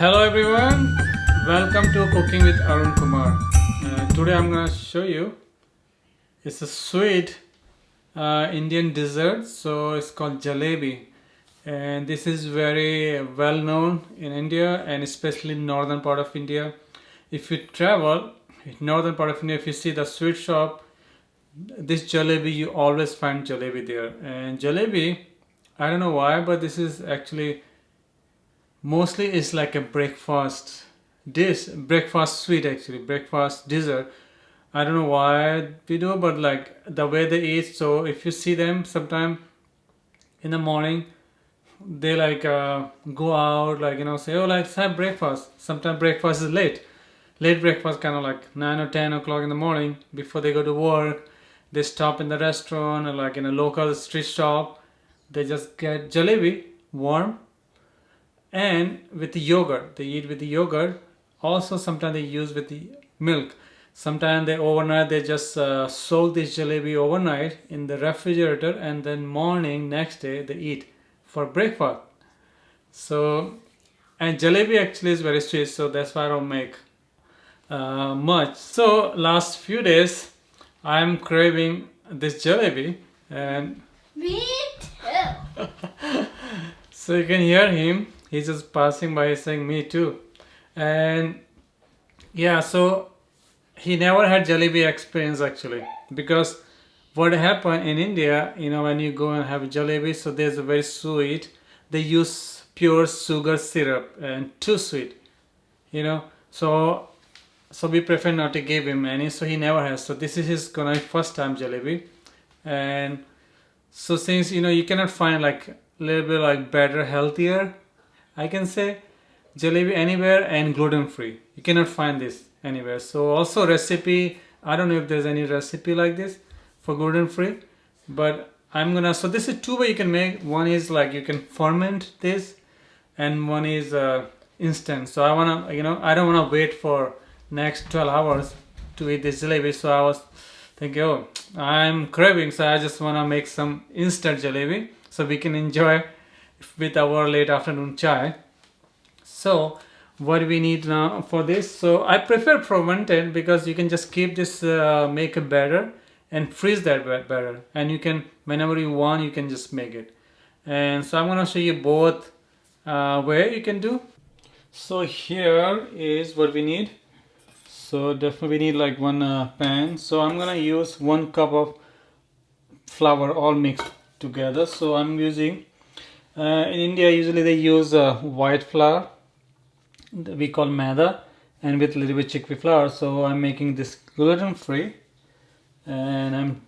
Hello everyone, welcome to Cooking with Arun Kumar. Today I'm gonna show you it's a sweet Indian dessert, so it's called jalebi, and this is very well known in India and especially northern part of India. If you travel in northern part of India, if you see the sweet shop, this jalebi you always find jalebi there. And jalebi, I don't know why, but this is actually mostly it's like a breakfast dish, breakfast sweet, actually breakfast dessert. I don't know why we do, but like the way they eat. So if you see them sometime in the morning, they like go out, like say, oh, let's have breakfast. Sometimes breakfast is late breakfast, kind of like 9 or 10 o'clock in the morning before they go to work. They stop in the restaurant or like in a local street shop. They just get jalebi warm and with the yogurt. They eat with the yogurt. Also sometimes they use with the milk. Sometimes they overnight, they just soak this jalebi overnight in the refrigerator, and then morning next day they eat for breakfast. So, and jalebi actually is very sweet, so that's why I don't make much. So last few days I'm craving this jalebi, and Me too. so you can hear him. He's just passing by saying me too. And yeah, so he never had jalebi experience actually, because what happened in India, when you go and have jalebi, so there's a very sweet. They use pure sugar syrup and too sweet, So we prefer not to give him any. So he never has. So this is his gonna first time jalebi, and so since you cannot find like a little bit like better, healthier, I can say jalebi anywhere and gluten free. You cannot find this anywhere. So also recipe, I don't know if there's any recipe like this for gluten free, but I'm gonna. So this is two way you can make. One is like you can ferment this, and one is instant. So I wanna, I don't wanna wait for next 12 hours to eat this jalebi. So I was thinking, oh, I'm craving, so I just wanna make some instant jalebi so we can enjoy with our late afternoon chai. So what we need now for this, so I prefer fermented because you can just keep this make a batter and freeze that batter, and you can, whenever you want, you can just make it. And so I'm going to show you both way you can do. So here is what we need. So definitely we need like one pan. So I'm going to use 1 cup of flour all mixed together. So I'm using in India usually they use white flour, we call maida, and with a little bit chickpea flour. So I'm making this gluten free, and I'm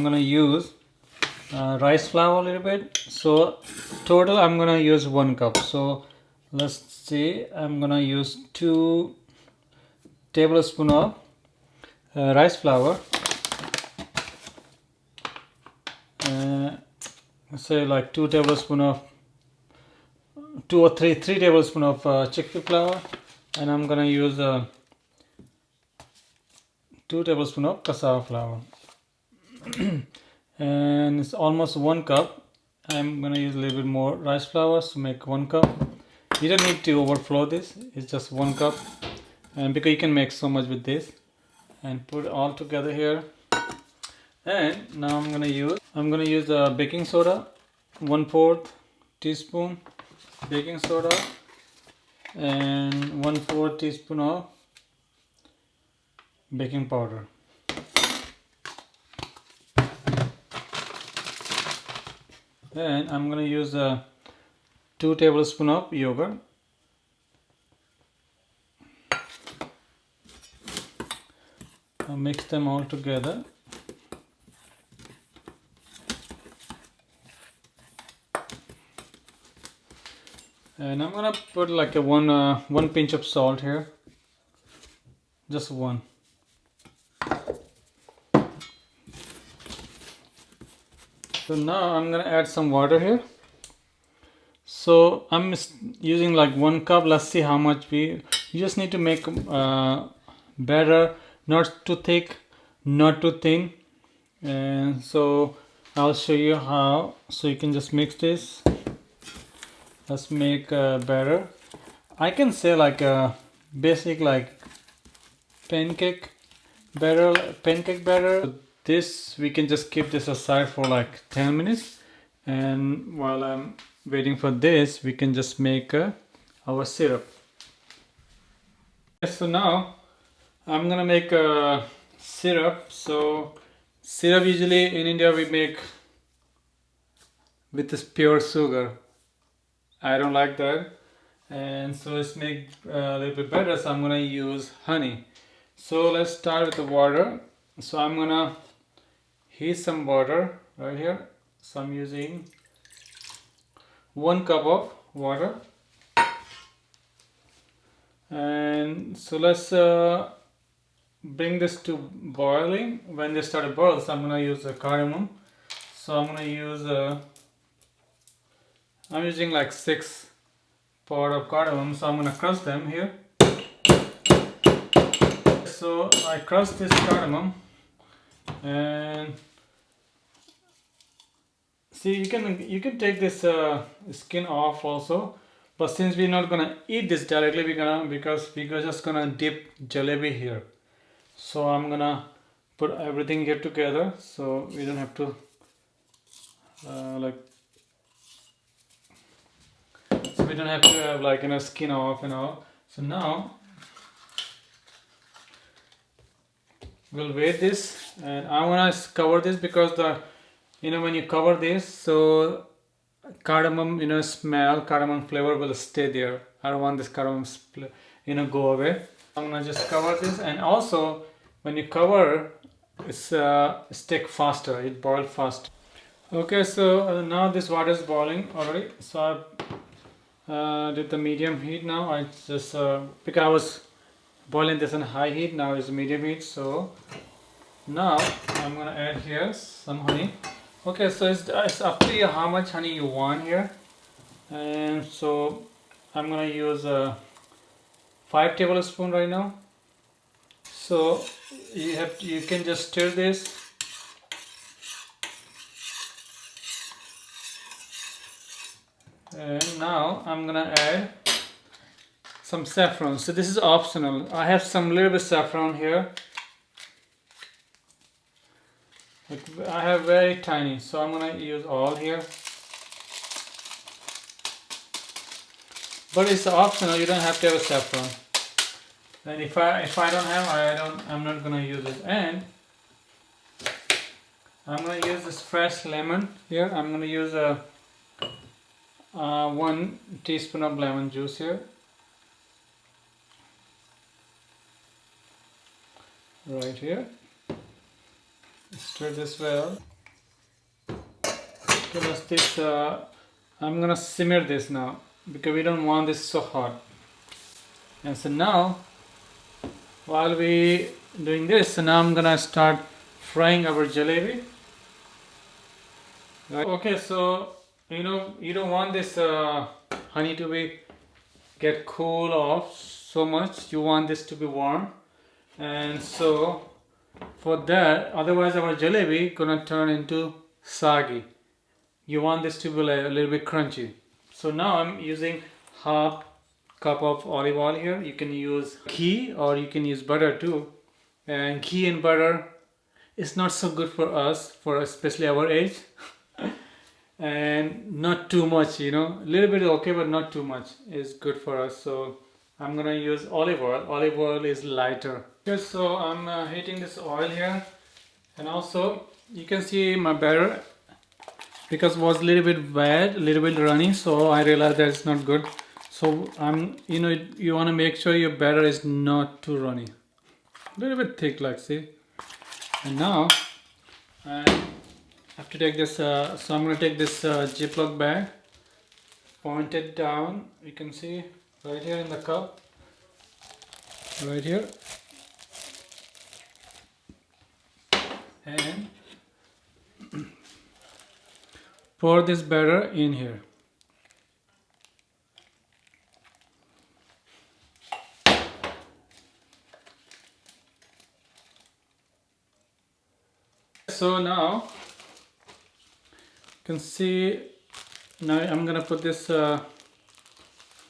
gonna use rice flour a little bit. So total I'm gonna use 1 cup. So let's see, I'm gonna use 2 tablespoons of rice flour, say like 2 tablespoons of 2 or 3 tablespoons of chickpea flour, and I'm gonna use 2 tablespoons of cassava flour. And it's almost 1 cup. I'm gonna use a little bit more rice flour to make 1 cup. You don't need to overflow this, it's just 1 cup, and because you can make so much with this. And put it all together here. And now I'm gonna use baking soda, 1/4 teaspoon baking soda, and 1/4 teaspoon of baking powder. And I'm gonna use 2 tablespoons of yogurt. I'll mix them all together. And I'm gonna put like a one pinch of salt here, just one. So now I'm gonna add some water here. So I'm using like 1 cup. Let's see how much you just need to make batter, not too thick, not too thin. And so I'll show you how. So you can just mix this. Let's make batter. I can say like a basic like pancake batter. This we can just keep this aside for like 10 minutes, and while I'm waiting for this, we can just make our syrup. So now I'm gonna make a syrup. So syrup usually in India we make with this pure sugar. I don't like that, and so let's make a little bit better. So I'm gonna use honey. So let's start with the water. So I'm gonna heat some water right here. So I'm using 1 cup of water, and so let's bring this to boiling. When they start to boil, so I'm gonna use the cardamom. So I'm gonna use I'm using like 6 pod of cardamom. So I'm gonna crush them here. So I crushed this cardamom, and see, you can take this skin off also, but since we're not gonna eat this directly, we're just gonna dip jalebi here. So I'm gonna put everything here together, so we don't have to so we don't have to have like skin off and all. So now we'll wait this, and I wanna cover this because when you cover this, so cardamom cardamom flavor will stay there. I don't want this cardamom go away. I'm gonna just cover this, and also when you cover, it's stick faster, it boil fast. Okay, so now this water is boiling already. So I did the medium heat now. I just because I was boiling this on high heat, now it's medium heat. So now I'm gonna add here some honey. Okay, so it's up to you how much honey you want here, and so I'm gonna use 5 tablespoons right now. So you can just stir this. And now I'm gonna add some saffron. So this is optional. I have some little bit saffron here. I have very tiny, so I'm gonna use all here. But it's optional. You don't have to have a saffron. And if I don't have, I'm not gonna use it. And I'm gonna use this fresh lemon here. I'm gonna use a 1 teaspoon of lemon juice here. Right here. Stir this well. I'm gonna simmer this now because we don't want this so hot. And so now, while we doing this, so now I'm gonna start frying our jalebi. Right. Okay, so you don't want this honey to get cool off so much. You want this to be warm, and so for that, otherwise our jalebi gonna turn into soggy. You want this to be a little bit crunchy. So now I'm using half cup of olive oil here. You can use ghee or you can use butter too. And ghee and butter is not so good for us, for especially our age. And not too much, a little bit okay, but not too much is good for us. So I'm gonna use olive oil. Olive oil is lighter. Okay, so I'm heating this oil here, and also you can see my batter because it was a little bit wet, a little bit runny, so I realized that it's not good. So you want to make sure your batter is not too runny, a little bit thick, like see. And now I have to take this. So I'm going to take this Ziploc bag, point it down. You can see right here in the cup, right here, and pour this batter in here. So now you can see, now I'm gonna put this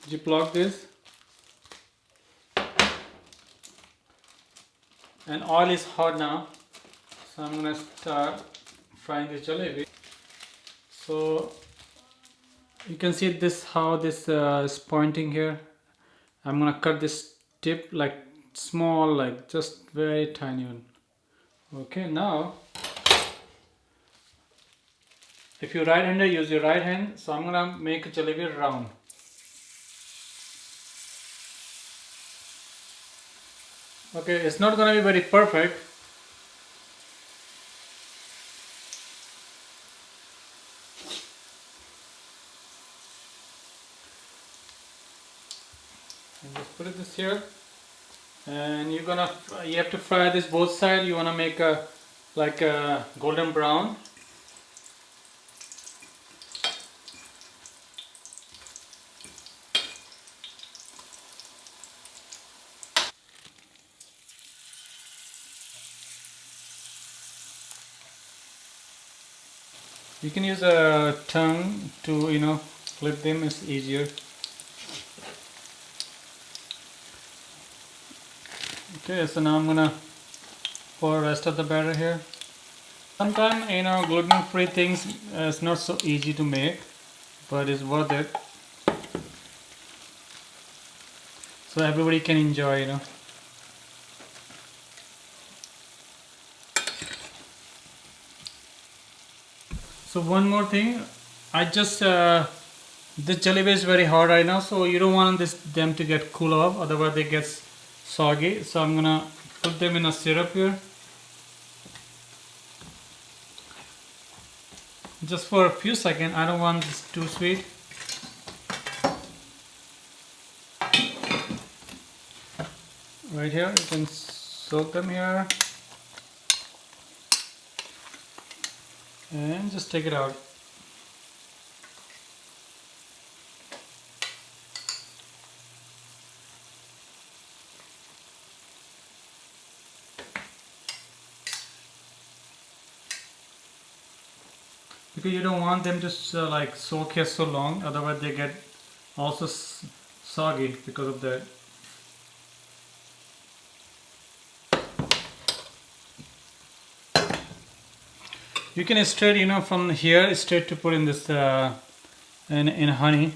Ziploc this and oil is hot now, so I'm gonna start frying the jalebi. So you can see this how this is pointing here. I'm gonna cut this tip like small, like just very tiny one. Okay, now if you're right-hander, use your right hand. So I'm gonna make a jalebi round. Okay, it's not gonna be very perfect. And just put it this here, and you have to fry this both sides. You wanna make a like a golden brown. You can use a tongue to flip them. It's easier. Okay, so now I'm gonna pour the rest of the batter here. Sometimes gluten-free things is not so easy to make, but it's worth it. So everybody can enjoy. So one more thing, I just this jalebi is very hot right now, so you don't want them to get cool off, otherwise they get soggy. So I'm gonna put them in a syrup here, just for a few seconds. I don't want this too sweet. Right here, you can soak them here and just take it out. Because you don't want them to like soak here so long, otherwise they get also soggy because of that. You can straight from here straight to put in this in honey,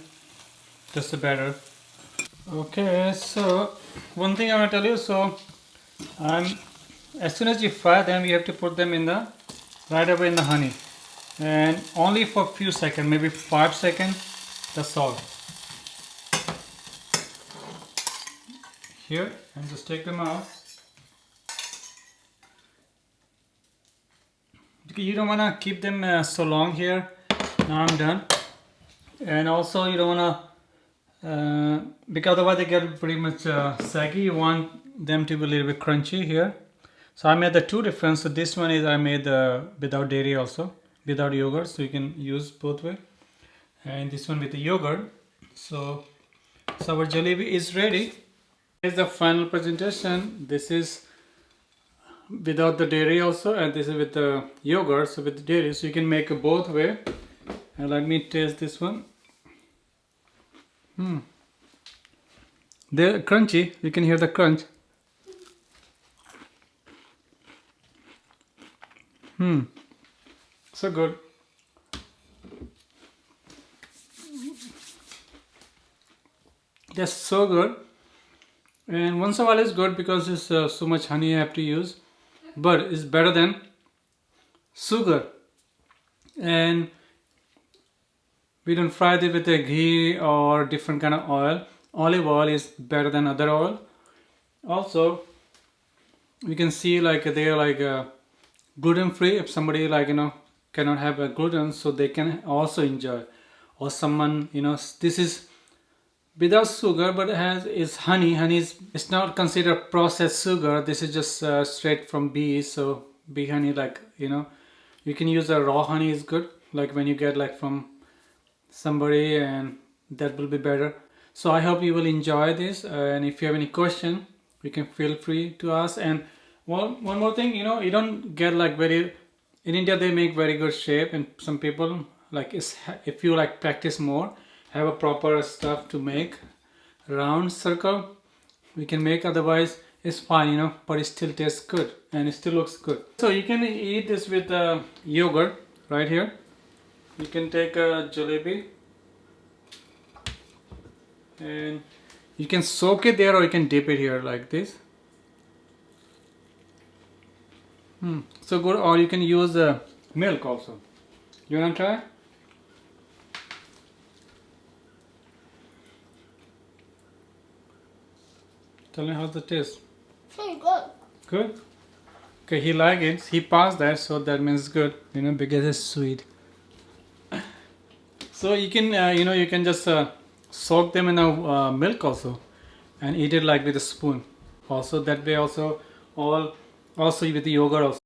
just the batter. Okay, so one thing I want to tell you, so as soon as you fry them, you have to put them in the right away in the honey, and only for a few seconds, maybe 5 seconds, that's all. Here, and just take them out. Because you don't want to keep them so long here. Now I'm done. And also you don't want to because otherwise they get pretty much saggy. You want them to be a little bit crunchy here. So I made the two different. So this one is I made without dairy, also without yogurt, so you can use both way, and this one with the yogurt. So our jalebi is ready. Here's the final presentation. This is without the dairy also, and this is with the yogurt, so with the dairy, so you can make it both way. And let me taste this one. They're crunchy. You can hear the crunch. So good. That's so good. And once in a while is good because it's so much honey you have to use, but it's better than sugar. And we don't fry it with a ghee or different kind of oil. Olive oil is better than other oil. Also, we can see like they are like gluten free. If somebody cannot have a gluten, so they can also enjoy. Or someone this is without sugar, but it is honey. Honey is, it's not considered processed sugar. This is just straight from bees. So bee honey, you can use a raw honey is good. Like when you get like from somebody, and that will be better. So I hope you will enjoy this. And if you have any question, you can feel free to ask. And one more thing, you don't get like in India they make very good shape, and some people if you practice more, have a proper stuff to make round circle, we can make. Otherwise it's fine, you know, but it still tastes good and it still looks good. So you can eat this with yogurt right here. You can take a jalebi and you can soak it there or you can dip it here like this. So good. Or you can use milk also. You wanna try? Tell me how's the taste. Pretty good. Good. Okay, he liked it. He passed that, so that means good. You know, because it's sweet. So you can, you know, you can just soak them in a milk also, and eat it like with a spoon. Also that way, also with the yogurt also.